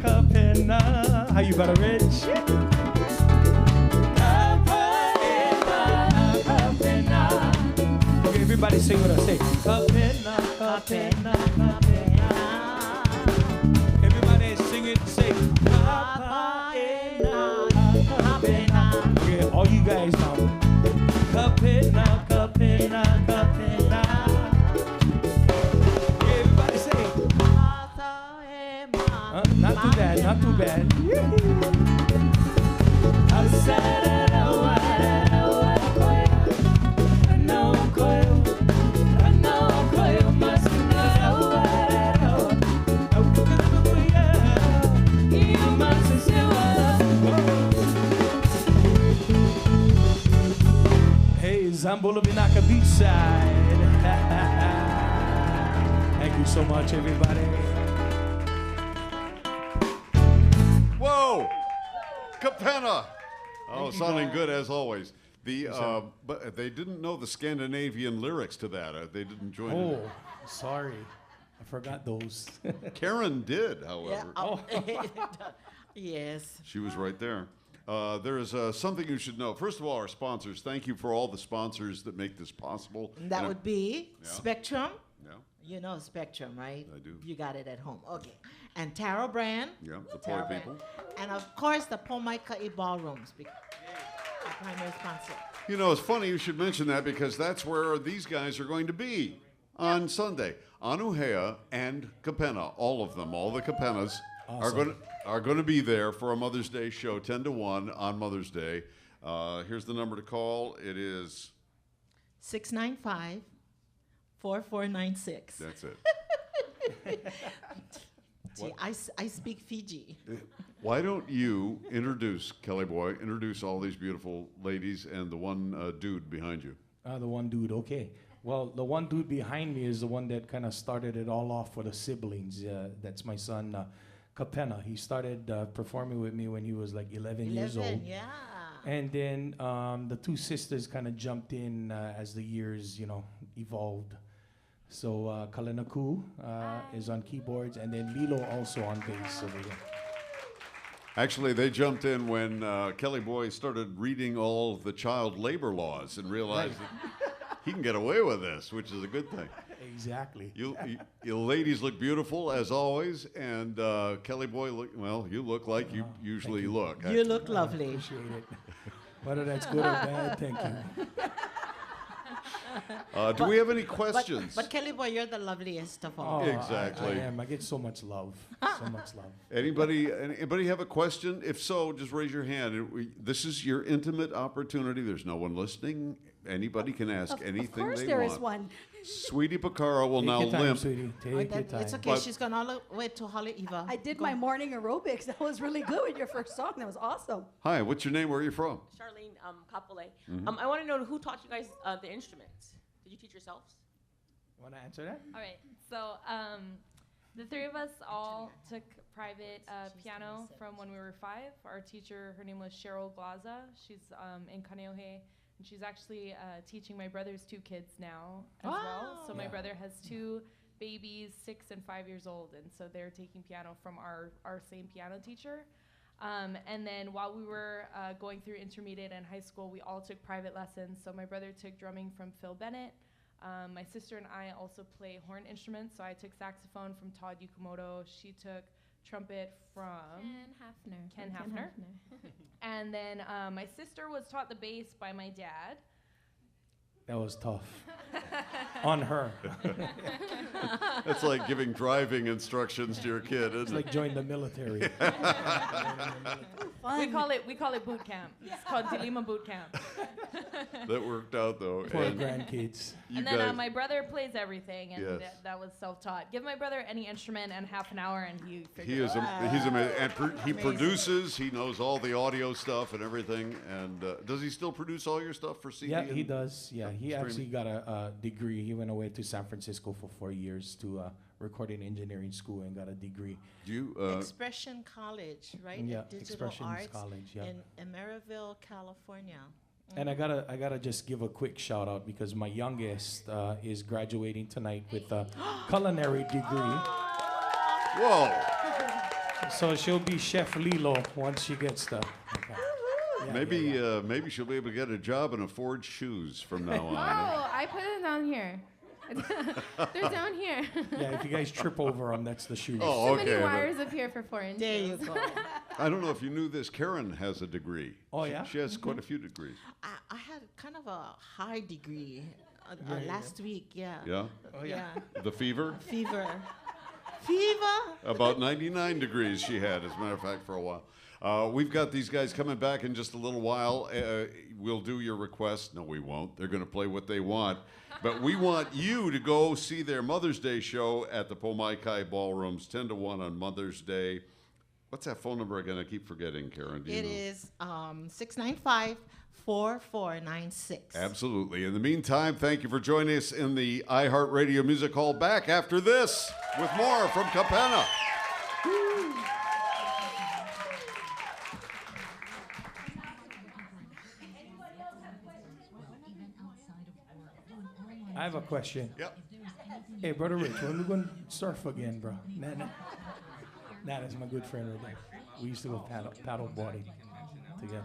Kapena. How you better, Rich? Kapena. Okay, everybody sing with us. Say Kapena, Kapena, Kapena. Everybody sing it. Say Kapena, Kapena. Okay, all you guys now. Kapena, Kapena, Kapena. Okay, everybody say. Not too bad, not too bad. Hey, Zambola Binaka Beachside. Thank you so much, everybody. Whoa! Kapena! Oh, sounding good as always. But they didn't know the Scandinavian lyrics to that. They didn't join in. Oh, sorry. I forgot those. Karen did, however. Yeah, yes. She was right there. There is something you should know. First of all, our sponsors. Thank you for all the sponsors that make this possible. And that would be Spectrum. Yeah. You know Spectrum, right? I do. You got it at home. Okay. And Taro Brand. Yeah, the Poi people. And of course, the Pomaikai Ballrooms. Our primary sponsor. You know, it's funny you should mention that because that's where these guys are going to be on Sunday. Anuhea and Kapena, all of them, all the Kapenas are going to be there for a Mother's Day show, 10 to 1 on Mother's Day. Here's the number to call. It is 695-4496. That's it. See, I speak Fiji. Why don't you introduce, Kelly Boy, introduce all these beautiful ladies and the one dude behind you. The one dude, okay. Well, the one dude behind me is the one that kind of started it all off for the siblings. That's my son, Kapena. He started performing with me when he was like 11 years old. Yeah. And then the two sisters kind of jumped in as the years, evolved. So Kalinaku is on keyboards, and then Lilo also on bass over here. Actually, they jumped in when Kelly Boy started reading all the child labor laws and realized that he can get away with this, which is a good thing. Exactly. You ladies look beautiful as always, and Kelly Boy, you look like you usually look. You look lovely. Appreciate it. Whether that's good or bad, thank you. Do we have any questions? But Kelly Boy, you're the loveliest of all. Oh, Exactly. I am. I get so much love. So much love. Anybody have a question? If so, just raise your hand. This is your intimate opportunity. There's no one listening. Anybody can ask anything they want. Of course there is one. Sweetie Picaro will Take now your time, limp. sweetie. Take your time. It's okay. She's gone all the way to Holly Eva. I did my morning aerobics. That was really good with your first song. That was awesome. Hi, what's your name? Where are you from? Charlene Kapole. I want to know who taught you guys the instruments. Did you teach yourselves? Want to answer that? All right. So the three of us all took private piano from when we were 5. Our teacher, her name was Cheryl Glaza. She's in Kaneohe. And she's actually teaching my brother's 2 kids now as well. So my brother has 2 babies, 6 and 5 years old. And so they're taking piano from our same piano teacher. And then while we were going through intermediate and high school, we all took private lessons. So my brother took drumming from Phil Bennett. My sister and I also play horn instruments. So I took saxophone from Todd Yukamoto. She took trumpet from Ken Hafner. And then my sister was taught the bass by my dad. That was tough. On her. That's like giving driving instructions to your kid, It's isn't like join the military. We call it boot camp. It's called Dilima boot camp. it? That worked out though. For And grandkids. you And then guys- my brother plays everything, and Yes. that was self-taught. Give my brother any instrument and half an hour, and he he figures is it out. he's amazing. And he produces. He knows all the audio stuff and everything. And does he still produce all your stuff for CD? Yeah, he and- does. Yeah, he streaming? actually got a degree. He went away to San Francisco for 4 years to recording engineering school and got a degree. Do you? Expression College, right? Yeah, Digital Expressions Arts College, yeah. in Emeryville, California. And I gotta just give a quick shout out because my youngest is graduating tonight with a culinary degree. Whoa! So she'll be Chef Lilo once she gets the. Okay. Yeah, Maybe yeah, maybe she'll be able to get a job and afford shoes from now on. Oh, I put it down here. They're down here. yeah, if you guys trip over them, that's the shoes. Oh, Too okay. many but wires up here for 4 inches. There you go. I don't know if you knew this. Karen has a degree. Oh, yeah? She has quite a few degrees. I had kind of a high degree Yeah, yeah, last week. Yeah. Yeah. Oh, yeah. The fever. Fever. Fever. About 99 degrees she had, as a matter of fact, for a while. We've got these guys coming back in just a little while. We'll do your request. No, we won't. They're going to play what they want. But we want you to go see their Mother's Day show at the Pomaikai Ballrooms, 10 to 1 on Mother's Day. What's that phone number again? I keep forgetting, Karen. Do you It know? is 695-4496. Absolutely. In the meantime, thank you for joining us in the iHeartRadio Music Hall. Back after this with more from Kapena. I have a question. Yep. Hey, Brother Rich, when we going to surf again, bro? Nah, that's my good friend right there. We used to go paddle boarding together.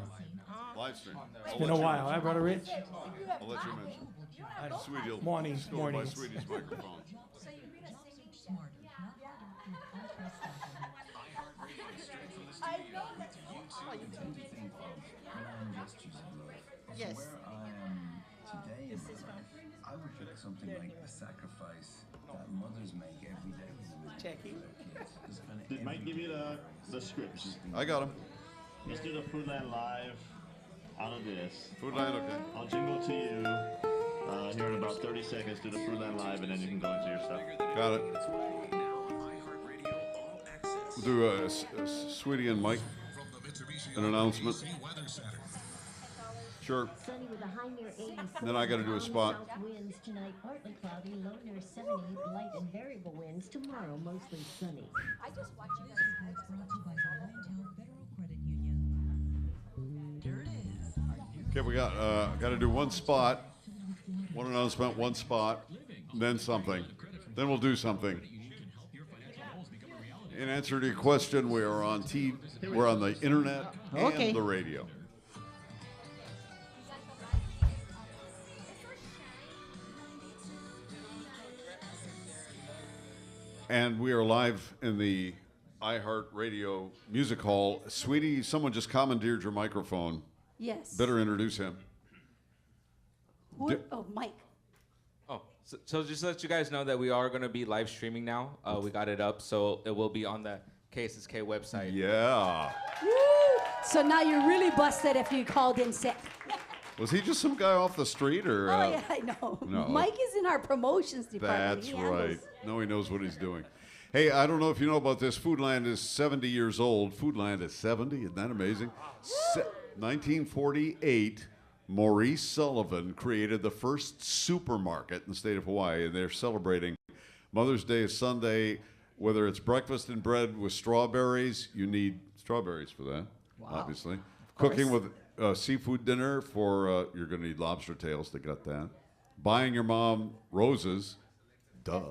Live stream. It's been a while, huh, Brother Rich? I'll let you mention. Sweetie, will Mornings, go by mornings. Sweetie's microphone. Yes. Today in my life, I would pick something like the sacrifice that mothers make every day. Check it. They might give you the scripts. I got him. Let's do the Foodland Live out of this. Food line, okay. I'll jingle to you here in about 30 seconds. Do the Foodland Live, and then you can go into your stuff. Got it. We'll do Sweetie and Mike, an announcement. Sure. Sunny with a high near 80. Then I gotta do a spot. South winds tonight, partly cloudy, low near 70. Light and variable winds tomorrow, mostly sunny. I just watch you guys. Okay, we got to do one spot, one announcement, one spot, then something. Then we'll do something. In answer to your question, we are on we're on the internet Okay. and the radio. And we are live in the iHeartRadio Music Hall. Sweetie, someone just commandeered your microphone. Yes. Better introduce him. Oh, Mike. Oh, so just to let you guys know that we are going to be live streaming now. We got it up, so it will be on the KSSK website. Yeah. Woo! So now you're really busted if you called in sick. Was he just some guy off the street, or? Oh, yeah, I know. no. Mike is in our promotions department. That's He handles- right. No, he knows what he's doing. Hey, I don't know if you know about this. Foodland is 70 years old. Foodland is 70. Isn't that amazing? 1948, Maurice Sullivan created the first supermarket in the state of Hawaii, and they're celebrating Mother's Day is Sunday. Whether it's breakfast and bread with strawberries, you need strawberries for that, obviously. Cooking with seafood dinner for, you're going to need lobster tails to get that. Buying your mom roses, duh.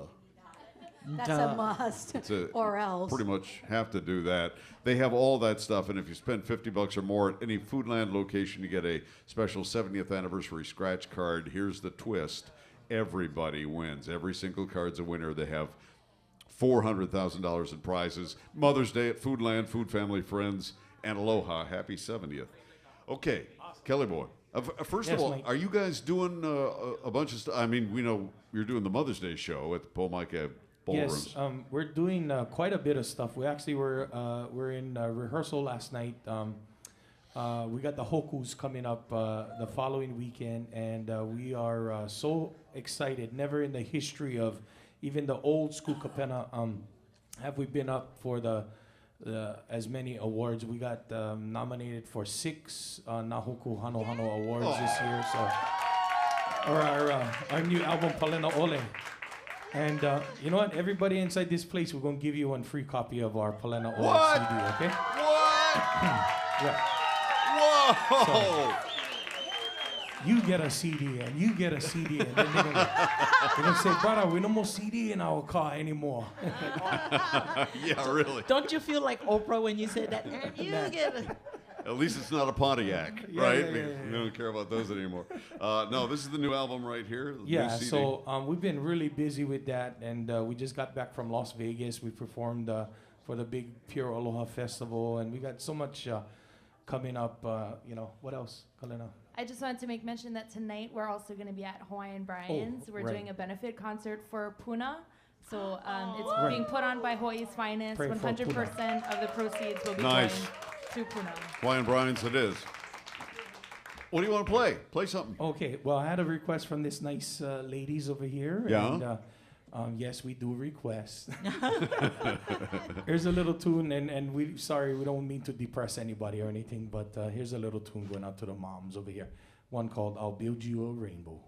That's a must. It's a- or else. Pretty much have to do that. They have all that stuff, and if you spend $50 or more at any Foodland location, you get a special 70th anniversary scratch card. Here's the twist: everybody wins. Every single card's a winner. They have $400,000 in prizes. Mother's Day at Foodland, food, family, friends, and aloha. Happy 70th. Okay, Kelly boy. First Yes, of all, Mike. are you guys doing a bunch of stuff? I mean, we know you're doing the Mother's Day show at the Pomaica Ballrooms. Yes, we're doing quite a bit of stuff. We actually were in rehearsal last night. We got the Hokus coming up the following weekend, and we are so excited. Never in the history of even the old school Kapena have we been up for the as many awards. We got nominated for 6 Nahoku Hano Hano awards this year. So, or our new album Palena Ole. And you know what? Everybody inside this place, we're gonna give you one free copy of our Palena Ole CD. Okay? What? Yeah. Whoa! So, you get a CD and you get a CD, and then they're gonna say, "Brother, we no more CD in our car anymore." Yeah, really. Don't you feel like Oprah when you said that? And you get a... At least it's not a Pontiac, Yeah, right? yeah, yeah, We don't care about those anymore. No, this is the new album right here. The Yeah, new CD. so we've been really busy with that, and we just got back from Las Vegas. We performed for the big Pure Aloha Festival, and we got so much coming up. You know, what else, Kalena? I just wanted to make mention that tonight we're also going to be at Hawaiian Brian's. We're right. doing a benefit concert for Puna. So it's Right. being put on by Hawaii's Finest. Pray for 100% of the proceeds will be Nice. going to Puna. Hawaiian Brian's it is. What do you want to play? Play something. Okay, well, I had a request from this nice ladies over here. Yeah? And, yes, we do request. Here's a little tune, and we don't mean to depress anybody or anything, but here's a little tune going out to the moms over here. One called "I'll Build You a Rainbow."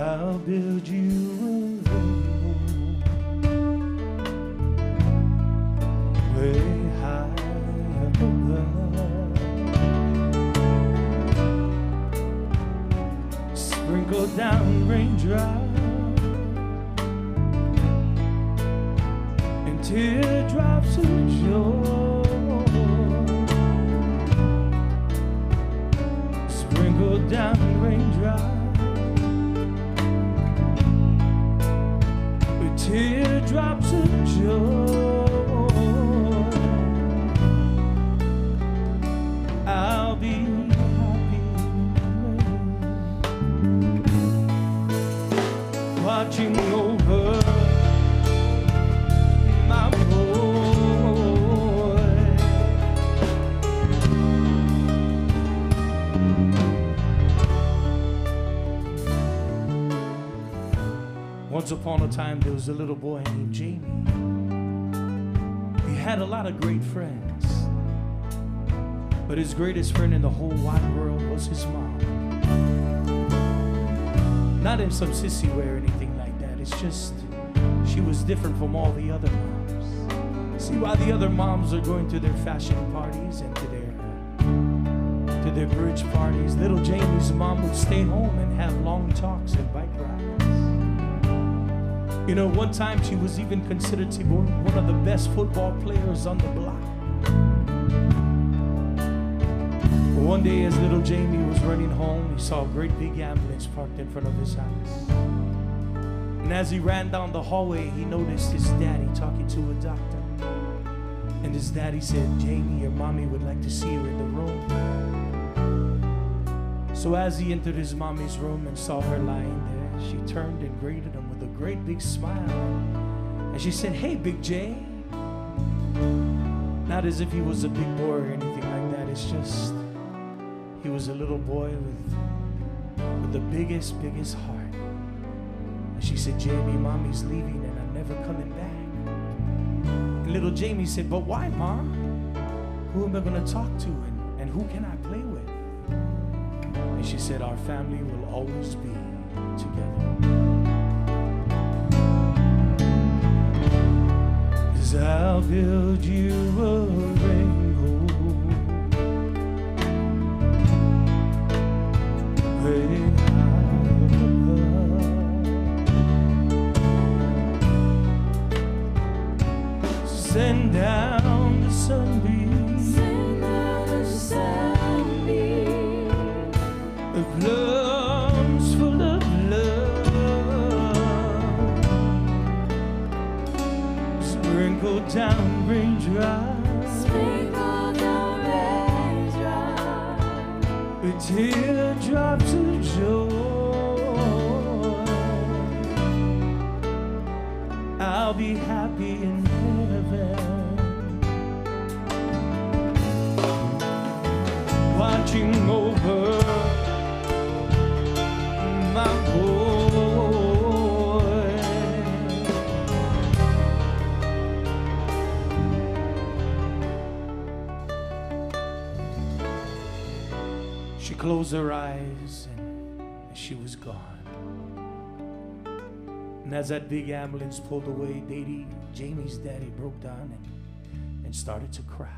I'll build you a rainbow way high up above. Sprinkle down raindrops and teardrops of joy. Sprinkle down raindrops. Teardrops of joy. I'll be happy watching over my boy. Once upon a time, there was a little boy named Jamie. He had a lot of great friends, but his greatest friend in the whole wide world was his mom. Not in some sissy way or anything like that. It's just she was different from all the other moms. See, while the other moms are going to their fashion parties and to their bridge parties, little Jamie's mom would stay home and have long talks and bike rides. You know, one time she was even considered to be one of the best football players on the block. But one day as little Jamie was running home, he saw a great big ambulance parked in front of his house. And as he ran down the hallway, he noticed his daddy talking to a doctor. And his daddy said, "Jamie, your mommy would like to see you in the room." So as he entered his mommy's room and saw her lying there, she turned and greeted him with a great big smile. And she said, "Hey, Big J." Not as if he was a big boy or anything like that. It's just, he was a little boy with the biggest heart. And she said, "Jamie, Mommy's leaving and I'm never coming back." And little Jamie said, "But why, Mom? Who am I going to talk to and who can I play with?" And she said, "Our family will always be together. 'Cause I'll build you a rainbow way high above. Send down the sunbeams, the clouds raindrops. Sprinkle down raindrops. With teardrops of joy, I'll be happy in heaven, watching over my boy. She closed her eyes and she was gone. And as that big ambulance pulled away, Jamie's daddy broke down and started to cry.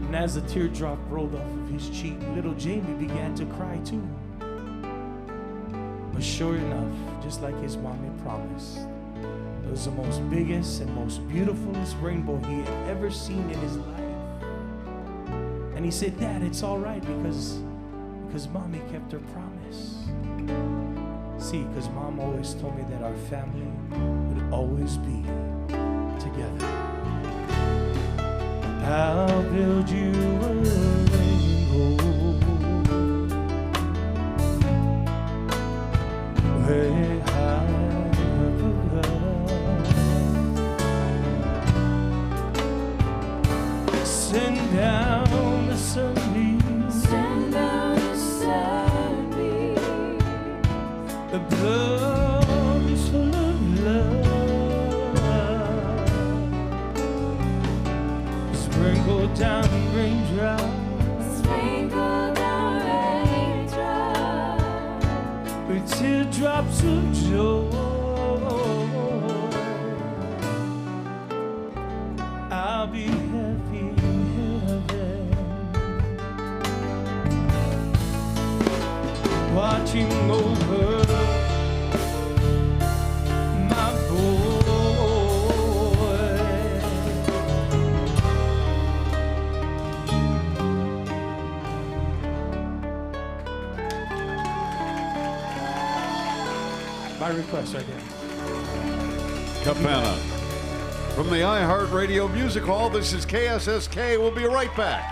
And as the teardrop rolled off of his cheek, little Jamie began to cry too. But sure enough, just like his mommy promised, it was the most biggest and most beautifulest rainbow he had ever seen in his life. And he said, Dad, it's all right because mommy kept her promise. See, because mom always told me that our family would always be together. I'll build you a rainbow way high above. Send down the sunbeams. Send down the sunbeams. The blood is full of love. Sprinkle down raindrops. Sprinkle down raindrops. With teardrops of joy, I'll be happy in heaven, watching over my boy. My request right there. Kapena. From the iHeartRadio Music Hall, this is KSSK. We'll be right back.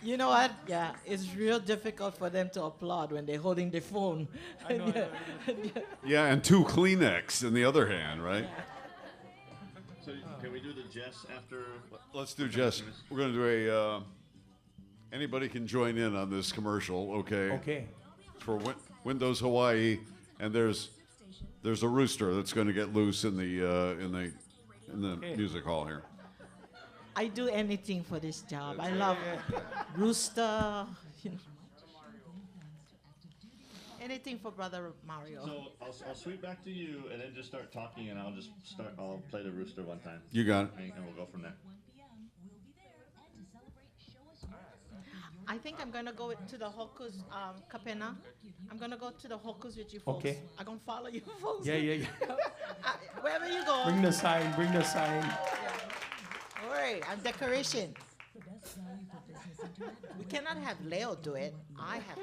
You know what? Yeah, it's real difficult for them to applaud when they're holding the phone. I know. Yeah, and 2 Kleenex in the other hand, right? So can we do the Jess after? Let's do Jess. We're going to do a. Anybody can join in on this commercial, okay? Okay. For Windows Hawaii, and there's a rooster that's going to get loose in the Okay. music hall here. I do anything for this job. I love Rooster. You know. Anything for Brother Mario. So I'll sweep back to you, and then just start talking, and I'll play the Rooster one time. You got it. And we'll go from there. I think I'm gonna go to the Hokus, Kapena. I'm gonna go to the Hokus with you folks. Okay. I'm gonna follow you folks. Yeah. Wherever you go. Bring the sign. All right, I'm decoration. We cannot have Leo do it. I have.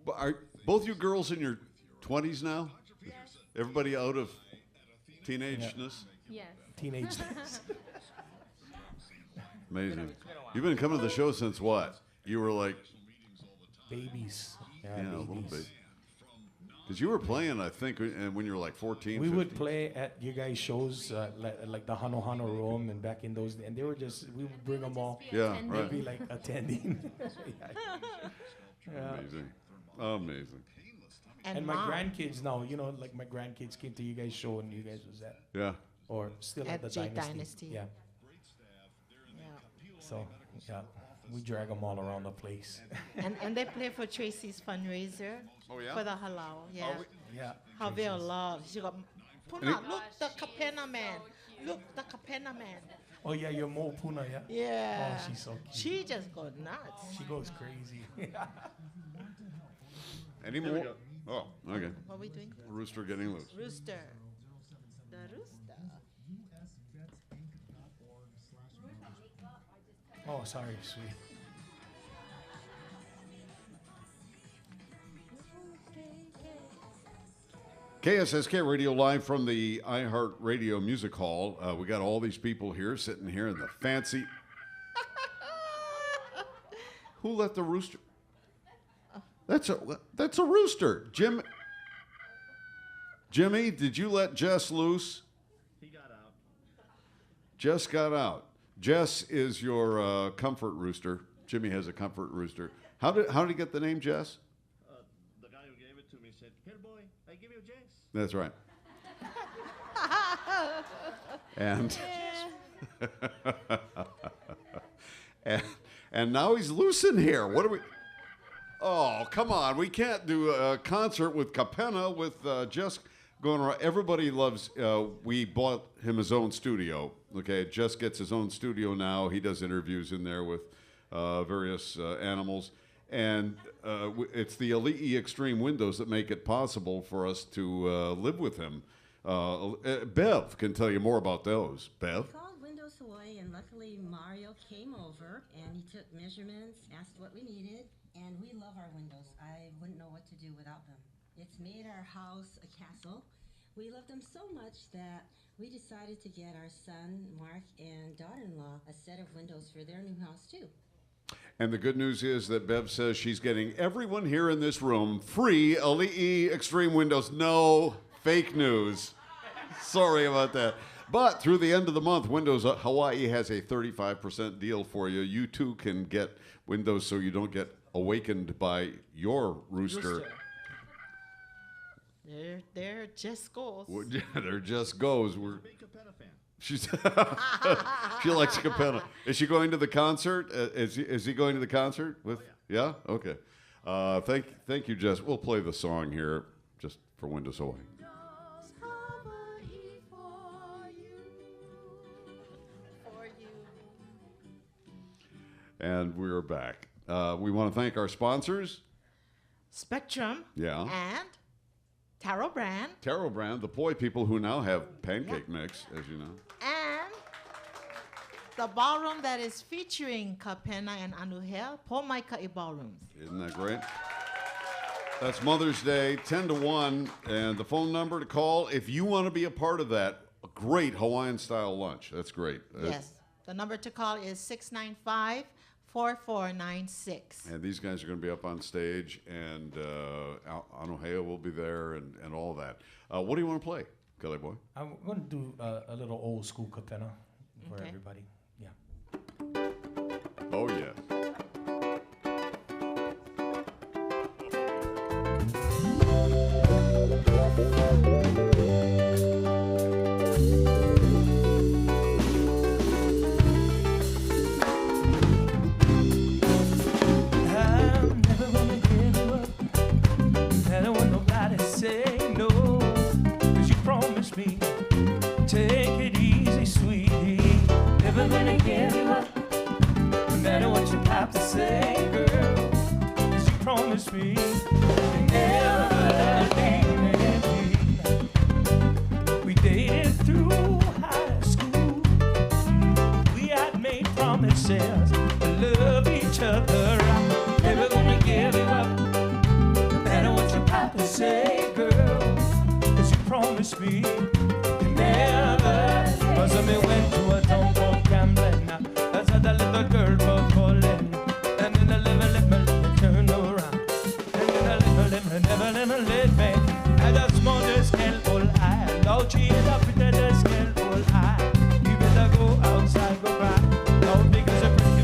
But are both you girls in your 20s now? Everybody out of teenageness? Yes. Teenage. Amazing. You've been coming to the show since what? You were like Babies. a little bit. Because you were playing, I think, when you were like 14, We 15. would play at you guys' shows, like the Hano Hano Room, and back in those days, and they were we would bring them all. Yeah, They'd right. be like attending. Yeah. Amazing. And my Mom, grandkids now, like my grandkids came to you guys' show, and you guys was at, Yeah. or still at At the J Dynasty. Dynasty. Yeah. So, yeah, we drag them all around the place. and they play for Tracy's fundraiser. Oh, yeah? For the halal. Yeah. Yeah. Javier love. She got. Puna, look the Kapena man. Look the Kapena man. Oh yeah, your Mo Puna, yeah. Yeah. Oh, she's so cute. She just got nuts. She goes crazy. Any more? Oh, okay. What are we doing? Rooster getting loose. Rooster. The rooster. Oh, sorry, sweet. KSSK Radio live from the iHeartRadio Music Hall. We got all these people here sitting here in the fancy. Who let the rooster? That's a rooster. Jimmy, did you let Jess loose? He got out. Jess got out. Jess is your comfort rooster. Jimmy has a comfort rooster. How did he get the name Jess? The guy who gave it to me said, "Here, boy, I give you Jess." That's right. and now he's loose in here. What are we? Oh, come on. We can't do a concert with Kapena with Jess going around. Everybody loves, we bought him his own studio. Okay, Jess gets his own studio now. He does interviews in there with various animals. And it's the Elite Extreme windows that make it possible for us to live with him. Bev can tell you more about those. Bev? We called Windows Hawaii, and luckily Mario came over, and he took measurements, asked what we needed, and we love our windows. I wouldn't know what to do without them. It's made our house a castle. We love them so much that we decided to get our son, Mark, and daughter-in-law a set of windows for their new house, too. And the good news is that Bev says she's getting everyone here in this room free Elite Extreme windows. No fake news. Sorry about that. But through the end of the month, Windows Hawaii has a 35% deal for you. You too can get windows so you don't get awakened by your rooster. They're just goals. Yeah, they're just goes. We're Big Kapena fan. She's she likes Kapena. Is she going to the concert? Is he going to the concert with? Yeah. Okay. Thank you, Jess. We'll play the song here just for Windows Hawaii. And we're back. We want to thank our sponsors. Spectrum. Yeah. And Taro Brand. Taro Brand, the poi people who now have pancake mix, as you know. And the ballroom that is featuring Kapena and Anuhea, Pomaikai Ballrooms. Isn't that great? That's Mother's Day, 10 to 1. And the phone number to call if you want to be a part of that, a great Hawaiian-style lunch. That's great. Yes. The number to call is 695-4496. And these guys are going to be up on stage, and Anuhea will be there, and all that. What do you want to play, Kelly Boy? I'm going to do a little old school Kapena for everybody. Yeah. Oh, yeah. Take it easy, sweetie. Never gonna give you up. No matter what you have to say, girl. 'Cause you promised me you never leave me. We dated through high school. We had made promises to love each other. I'm never gonna give you up. No matter what you have to say, girl. 'Cause you promised me. Cause I went to a town called Camden. I saw the little girl for calling. And then I never turn around. And then I never let me. I just want to scale all I. Lord, she is up with the scale all I. You better go outside, go back. Lord, because I'm pretty.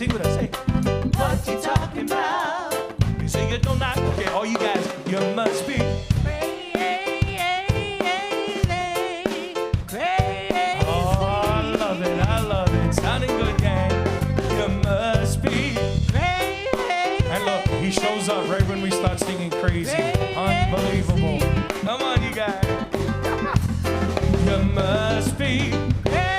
sing with us. Say, what you talking about? You say you don't knock. Okay, all you guys, you must be crazy. Oh, I love it. Sounding good, gang. You must be crazy. And look, he shows up right when we start singing crazy. Unbelievable. Come on, you guys. You must be crazy.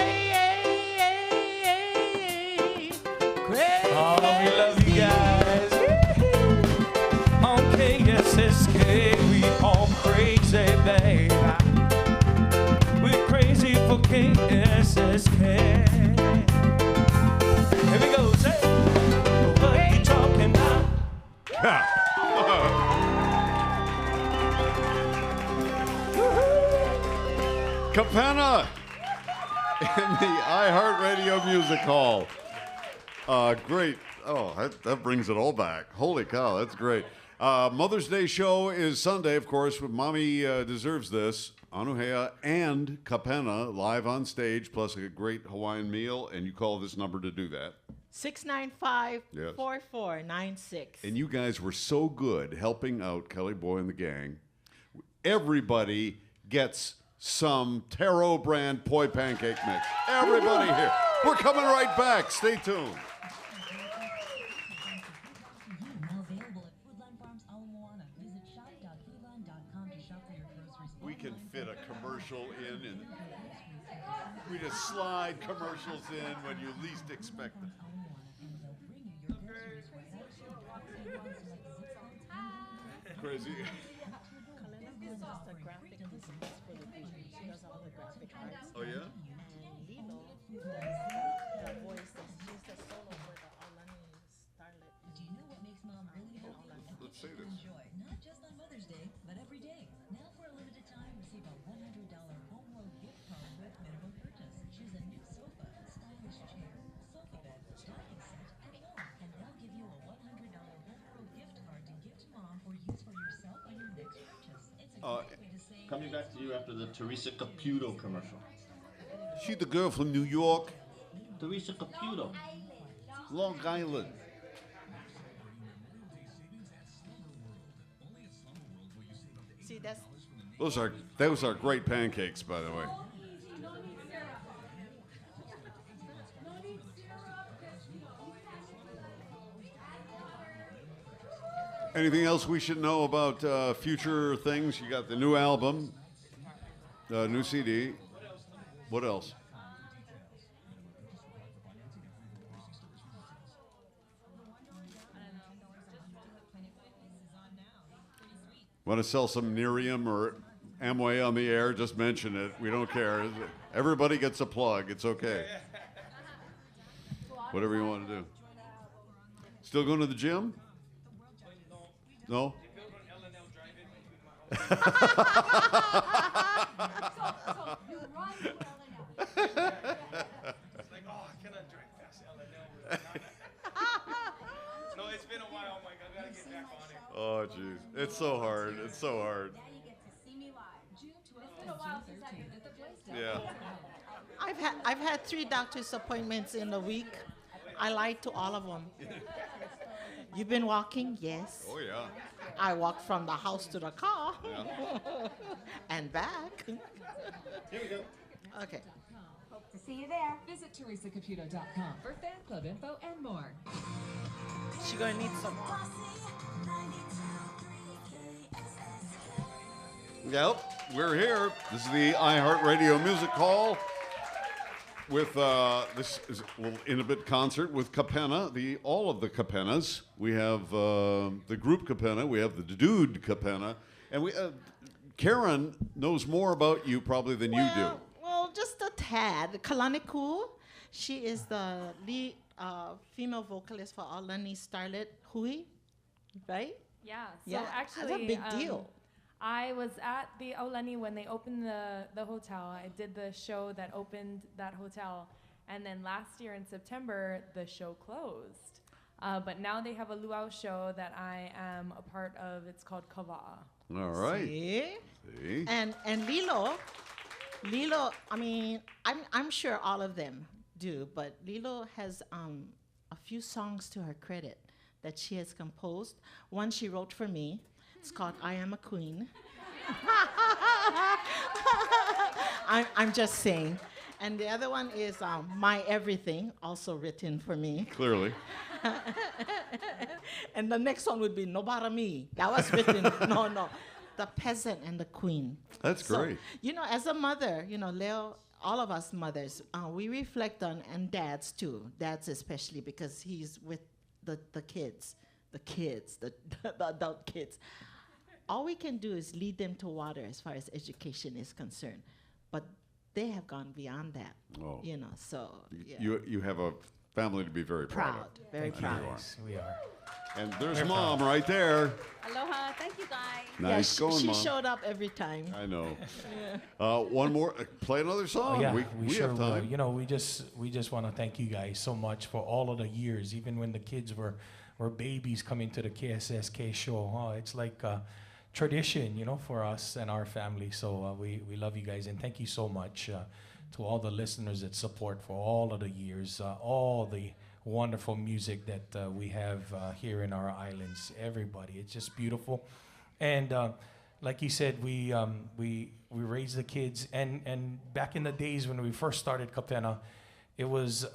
Oh, we love you guys. On KSSK, we all crazy, babe. We're crazy for KSSK. Here we go, say, what you talking about? Kapena in the iHeartRadio Music Hall. Great. Oh, that brings it all back. Holy cow, that's great. Mother's Day show is Sunday, of course, with Mommy Deserves This, Anuhea and Kapena live on stage, plus a great Hawaiian meal, and you call this number to do that. 695-4496. And you guys were so good helping out Kelly Boy and the gang. Everybody gets some taro brand poi pancake mix. Everybody here. We're coming right back. Stay tuned. We can fit a commercial in, and we just slide commercials in when you least expect them. Crazy. Oh, yeah? And Lilo, the voice, she's the solo for the Aulani Starlet. Do you know what makes mom really happy? Let's say this. Enjoy, not just on Mother's Day, but every day. Now for a limited time, receive a $100 Homeworld gift card with minimum purchase. Choose a new sofa, stylish chair, sofa bed, dining set, and more. And they'll give you a $100 Homeworld gift card to give to mom or use for yourself on your next purchase. It's a great way to say... Coming back to you after the Teresa Caputo commercial. She the girl from New York. Teresa Caputo. Long Island. See, that's... Those are great pancakes, by the way. Anything else we should know about future things? You got the new album, new CD. What else? Want to sell some Nerium or Amway on the air? Just mention it. We don't care. Everybody gets a plug. It's okay. Whatever you want to do. Still going to the gym? No? No, it's been a while, Mike. I gotta get back on it. Oh, jeez. It's so hard. It's so hard. Yeah. I've had 3 doctor's appointments in a week. I lied to all of them. You've been walking? Yes. Oh, yeah. I walked from the house to the car. Yeah. And back. Here we go. Okay. Hope to see you there. Visit teresacaputo.com for fan club info and more. She's gonna need some more. Yep, we're here. This is the iHeartRadio Music Hall with this is a little intimate concert with Kapena, all of the Kapenas. We have the group Kapena, we have the dude Kapena, and we Karen knows more about you probably than you do. Well, just a tad. Kalaniku, she is the lead female vocalist for Aulani Starlet Hui, right? Yeah. So Yeah, actually, that's a big deal. I was at the Aulani when they opened the hotel. I did the show that opened that hotel, and then last year in September the show closed. But now they have a luau show that I am a part of. It's called Kava'a. All right. See? And Lilo, I mean, I'm sure all of them do, but Lilo has a few songs to her credit that she has composed. One she wrote for me. It's called I Am a Queen. I'm just saying. And the other one is My Everything, also written for me. Clearly. And the next one would be No Bother Me. That was written, no. The Peasant and the Queen. That's great. You know, as a mother, you know, Leo, all of us mothers, we reflect on, and dads too, dads especially, because he's with the kids, the adult kids. All we can do is lead them to water as far as education is concerned. But they have gone beyond that, you know, so. Yeah. You have a family to be very proud of. Very proud. We are. And there's Mom right there. Aloha. Thank you, guys. Nice going, she Mom. showed up every time. I know. One more. Play another song. Yeah, we sure have will. time. You know, we just want to thank you guys so much for all of the years, even when the kids were babies coming to the KSSK show. Oh, it's like tradition, you know, for us and our family. So we love you guys, and thank you so much to all the listeners that support for all of the years, all the wonderful music that we have here in our islands. Everybody, it's just beautiful. And like you said, we raised the kids, and back in the days when we first started Kapena, it was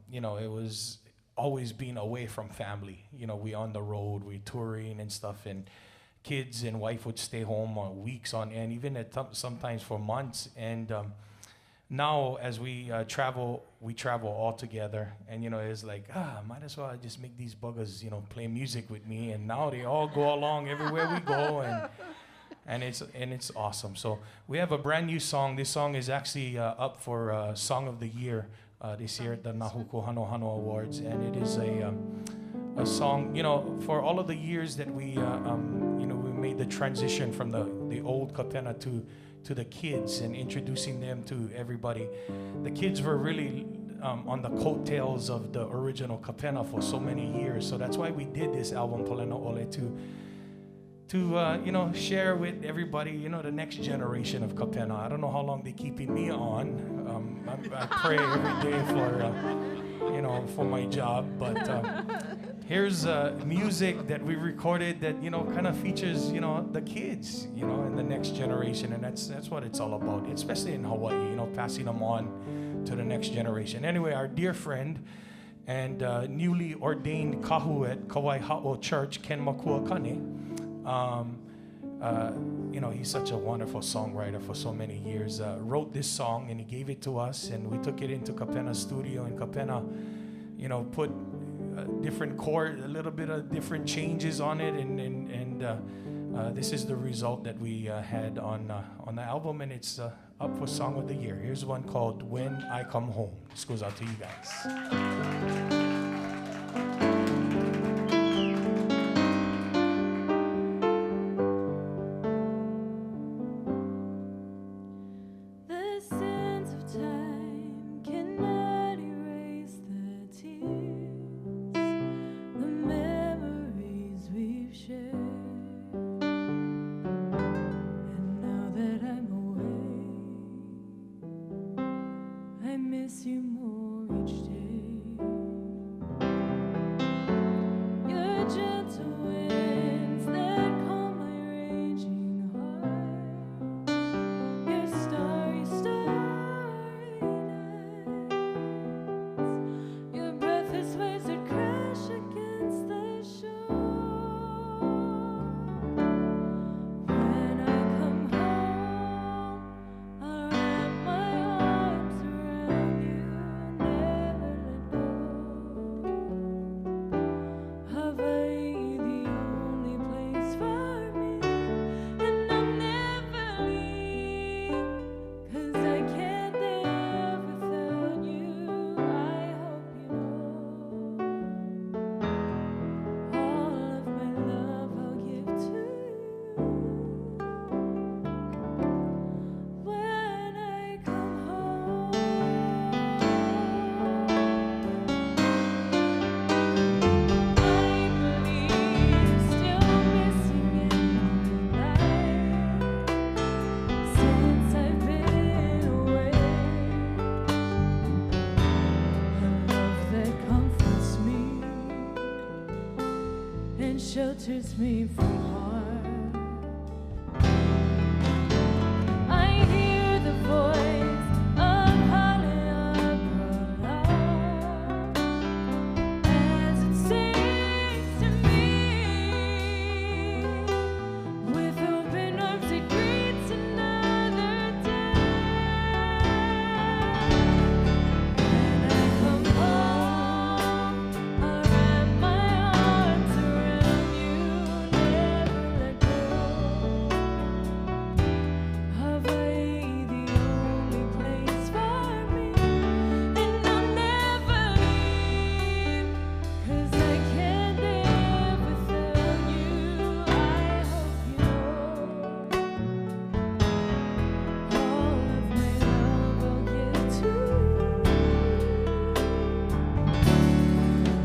you know, it was always being away from family. You know, we on the road, we touring and stuff, and kids and wife would stay home on weeks on end, even at sometimes for months. And now as we travel all together, and you know, it's like, might as well just make these buggers, you know, play music with me. And now they all go along everywhere we go, and it's awesome. So we have a brand new song. This song is actually up for Song of the Year this year at the Nahuku Hano Hano Awards, and it is a song, you know, for all of the years that we you know, we made the transition from the old Kapena to the kids and introducing them to everybody. The kids were really on the coattails of the original Kapena for so many years. So that's why we did this album, Palena Ole, to you know, share with everybody, you know, the next generation of Kapena. I don't know how long they're keeping me on. I pray every day for, you know, for my job. But here's music that we recorded that, you know, kind of features, you know, the kids, you know, and the next generation. And that's what it's all about, especially in Hawaii, you know, passing them on to the next generation. Anyway, our dear friend and newly ordained kahu at Kauai Ha'o Church, Ken Makua Kane, you know, he's such a wonderful songwriter for so many years, wrote this song, and he gave it to us, and we took it into Kapena's studio, and Kapena, you know, put different chord, a little bit of different changes on it, and this is the result that we had on the album, and it's up for Song of the Year. Here's one called When I Come Home. This goes out to you guys. I miss you more each day. shelters me from harm. I hear the voice of Haleakala as it sings to me. With open arms it greets another day. When I come home, I'll wrap my arms around you, never let go. Hawaii, the only place for me, and I'll never leave, 'cause I can't live without you. I hope you know all of my love I'll give to you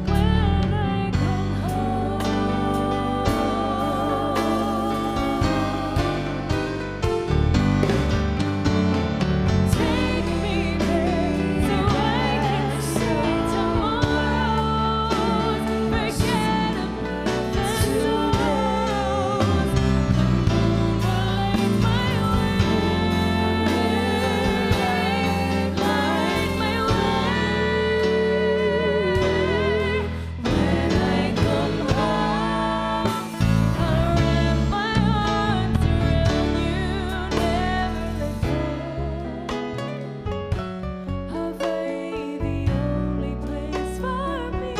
when I come home. Take me there so I can see tomorrows, forget about the sorrows. The moon will light my way, light my way. When I come home, I'll wrap my arms around you, never let go. Hawaii, the only place for me,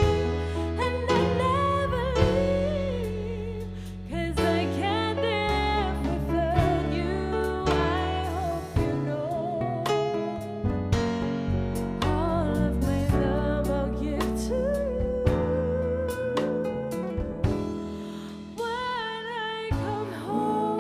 and I'll never leave, 'cause I can't live without you. I hope you know all of my love I'll give to you when I come home.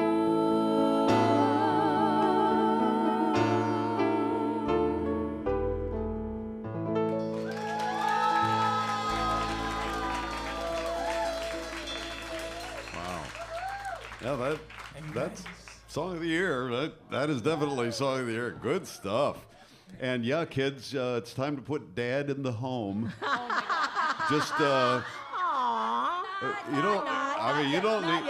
Wow. Yeah, that's Song of the Year. That is definitely Song of the Year. Good stuff. And yeah, kids, it's time to put Dad in the home. Just you don't. I mean, you don't need.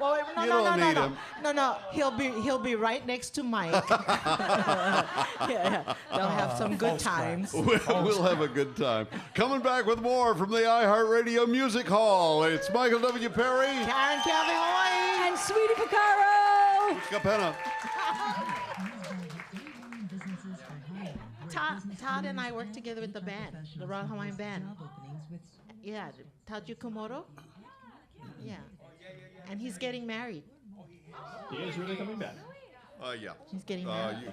Well, wait, no, You no, don't no, need no, him. no, no. He'll be right next to Mike. Yeah, they'll have some good times. We'll have a good time. Coming back with more from the iHeartRadio Music Hall. It's Michael W. Perry. Karen Calvin Hoy. And Sweetie Picaro. Kapena. Todd and I work together with the band, the Royal Hawaiian Band. Yeah, Todd Yukamoto. Yeah. And he's getting married. He is really coming back. Yeah. He's getting married.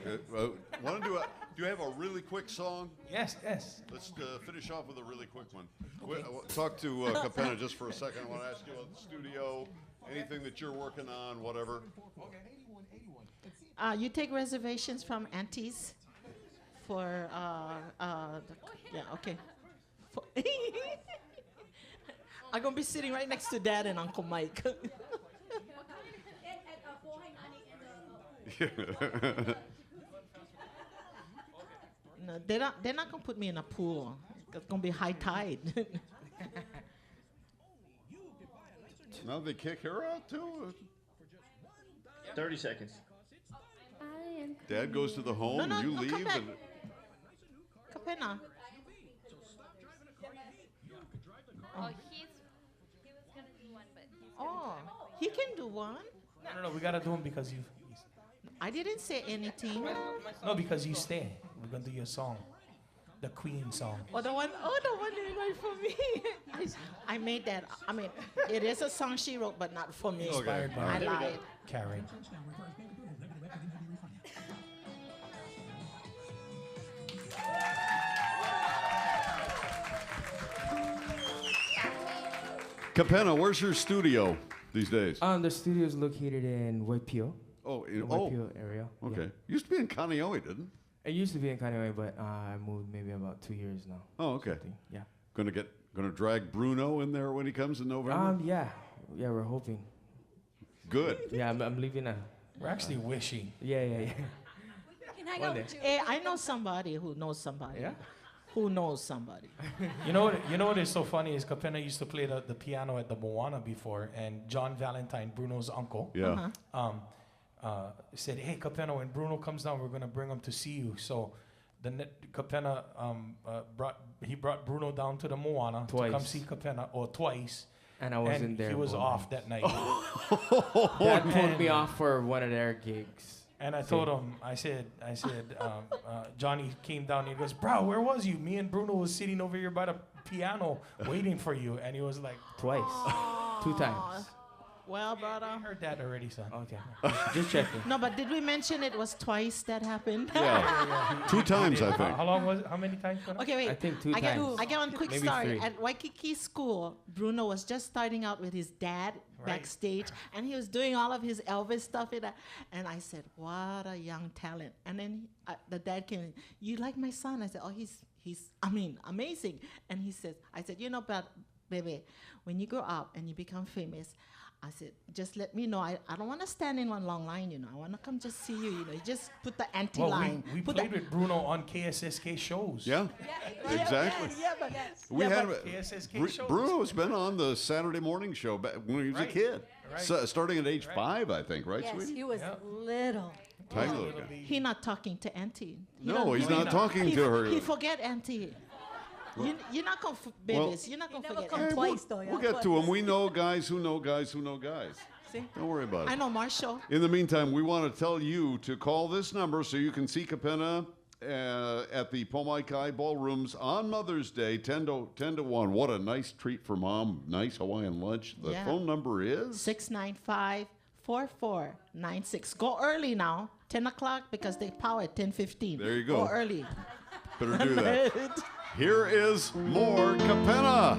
Want to do you have a really quick song? Yes, yes. Let's finish off with a really quick one. Talk to Kapena just for a second. I want to ask you about the studio, anything that you're working on, whatever. You take reservations from aunties for, yeah, okay. I'm going to be sitting right next to Dad and Uncle Mike. No, they're not going to put me in a pool. It's going to be high tide. Now they kick her out too? 30 seconds. Dad goes to the home, No, you no, leave. come back. And Kapena. Oh, he was gonna do one, but Oh, he can do one? No, we gotta do him because you. I didn't say anything. No, because you stay. We're gonna do your song, the Queen song. Oh, the one they wrote for me. I made that. I mean, it is a song she wrote, but not for me. Inspired by I lied. Karen. Kapena, where's your studio these days? The studio is located in Waipio. Oh, the Waipio area. Okay. Yeah. Used to be in Kaneohe, didn't it? It used to be in Kaneohe, but I moved maybe about 2 years now. Oh, okay. Something. Yeah. Gonna drag Bruno in there when he comes in November? Yeah, we're hoping. Good. Yeah, I'm leaving a. We're actually wishing. Yeah. Can hang out with you. Hey, I know somebody who knows somebody. Yeah. who knows somebody. You know what is so funny is Kapena used to play the piano at the Moana before, and John Valentine, Bruno's uncle, Yeah. said, "Hey, Kapena, when Bruno comes down, we're gonna bring him to see you." So, Kapena brought Bruno down to the Moana to come see Kapena, or twice. And I wasn't there. He was both off nights. that night. Dad pulled me off for one of their gigs. And I told him, I said, Johnny came down and he goes, "Bro, where was you? Me and Bruno was sitting over here by the piano waiting for you." And he was like, Twice. 2 times. Well, brother. I heard that already, son. Okay. Just checking. No, but did we mention it was twice that happened? Yeah. 2 times, I think. How long was it? How many times? Okay, wait. I think 2 I times. get one quick Maybe story. 3. At Waikiki School, Bruno was just starting out with his dad backstage, and he was doing all of his Elvis stuff. And I said, "What a young talent!" And then the dad came in, "You like my son?" I said, "Oh, he's amazing." And he says, "I said, but baby, when you grow up and you become famous." I said, "Just let me know. I don't want to stand in one long line, I want to come just see you, You just put the anti-line." We played with Bruno on KSSK shows. Yeah, exactly. We had KSSK shows. Bruno's been on the Saturday morning show when he was a kid, starting at age 5, I think, right, Yes, sweetie? he was little. Tiny little guy. He not talking to Auntie. He's not talking to her. He forget Auntie. You're not going to, babies, you're not going to forget come Auntie. twice, though. We'll get to him. We know guys who know guys who know guys. See? Don't worry about it. I know Marshall. In the meantime, we want to tell you to call this number so you can see Kapena at the Pomaikai Ballrooms on Mother's Day, 10 to 1. What a nice treat for Mom. Nice Hawaiian lunch. The phone number is? 695-4496. Go early now, 10 o'clock, because they power at 10:15. There you go. Go early. Better do that. Here is more Kapena.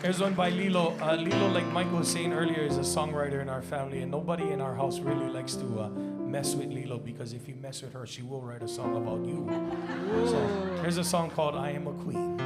Here's one by Lilo. Lilo, like Michael was saying earlier, is a songwriter in our family, and nobody in our house really likes to mess with Lilo, because if you mess with her, she will write a song about you. So here's a song called "I Am a Queen."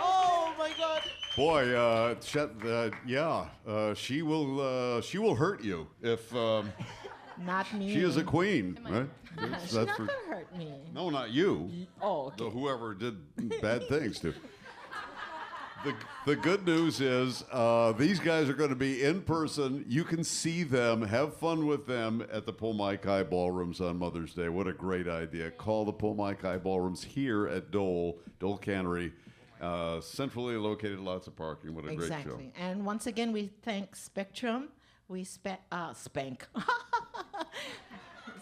Oh my God! Boy, she will hurt you if not me. She is a queen, right? She's not gonna hurt me. No, not you. Oh, okay. Whoever did bad things to. The good news is these guys are going to be in person. You can see them, have fun with them at the Pomaikai Ballrooms on Mother's Day. What a great idea. Call the Pomaikai Ballrooms here at Dole Cannery. Centrally located, lots of parking. What a great show. Exactly. And once again, we thank Spectrum. We spank.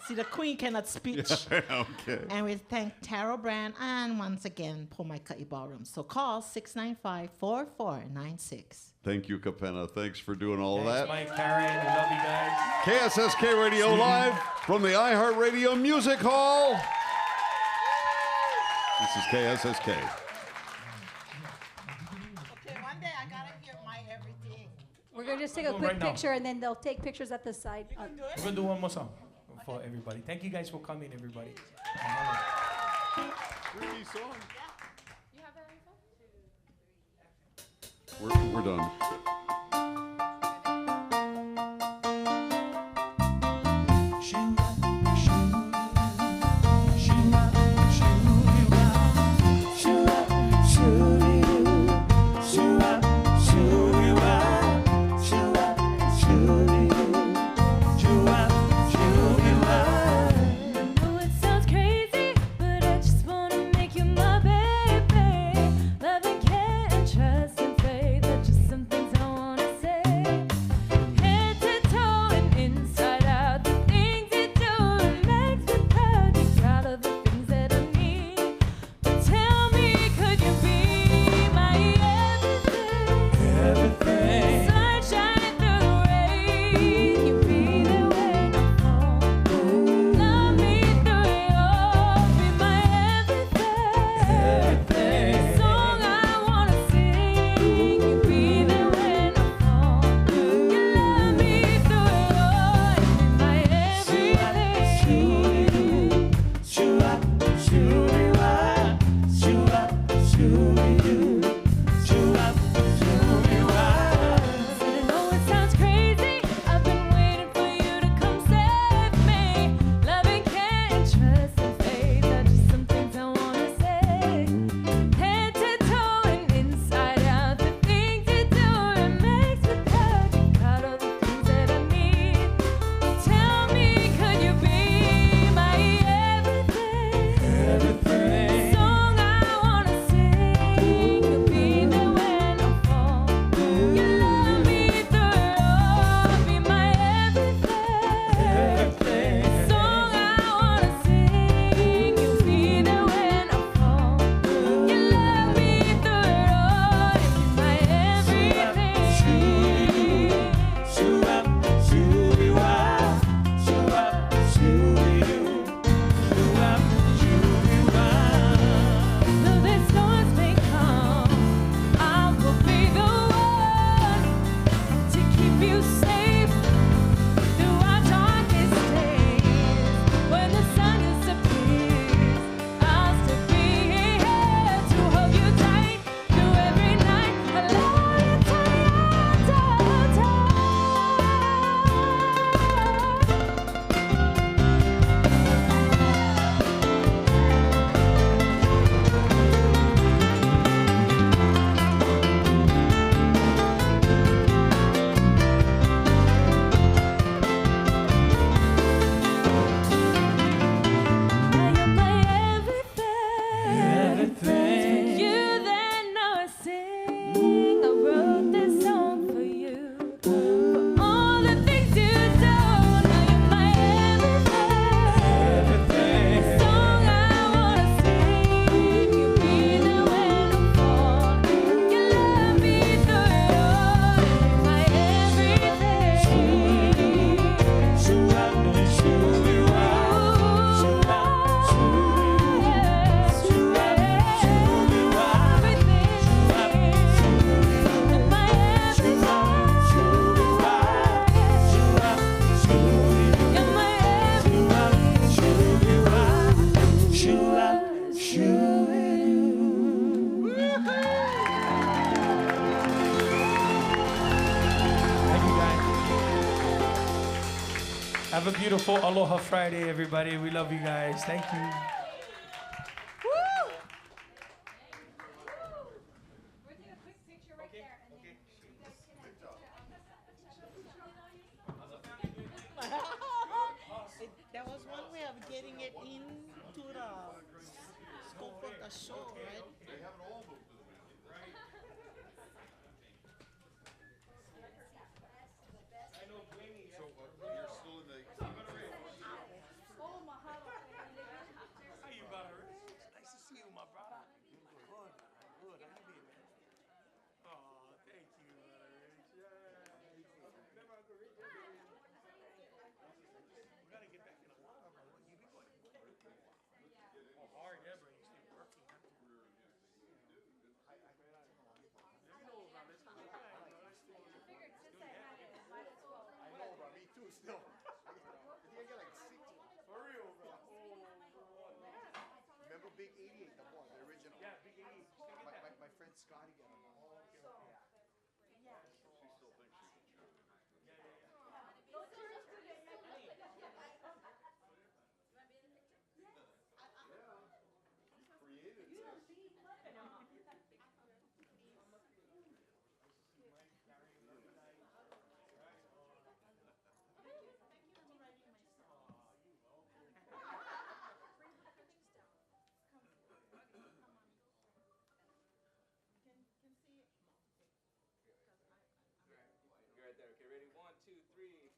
See, the queen cannot speak. Okay. And we thank Taro Brand and once again, Pomaikai Ballroom. So call 695-4496. Thank you, Kapena. Thanks for doing all Thanks, that. Mike, Karen. We love you guys. KSSK Radio Live from the iHeartRadio Music Hall. This is KSSK. Okay, one day I gotta hear my everything. We're going to just take a Right quick now. picture, and then they'll take pictures at the side. We're going to do one more song for everybody. Thank you guys for coming, everybody. Pretty song. You have that info? We're done. Have a beautiful Aloha Friday, everybody. We love you guys. Thank you. That was one way of getting it into the scope of the show, right? They haven't all moved to the building. I know Blaney. So you're still in the. Oh, mahalo. How you, brother? Nice to see you, my brother. Good. How you been, man? Oh, thank you, brother Rich. Remember Uncle Rich? We gotta get back in the water, bro. You be going. Oh, hard, yeah, bro. You still working. Huh? I know, bro. Let's go back. I know, bro. Me too, still. I get like 6. For real, bro. Remember Big 88, the one, the original? Yeah, Big 88. My friend Scotty got him. She still thinks she can shoot. Created this. You're right there. Okay, ready? 1, 2, 3.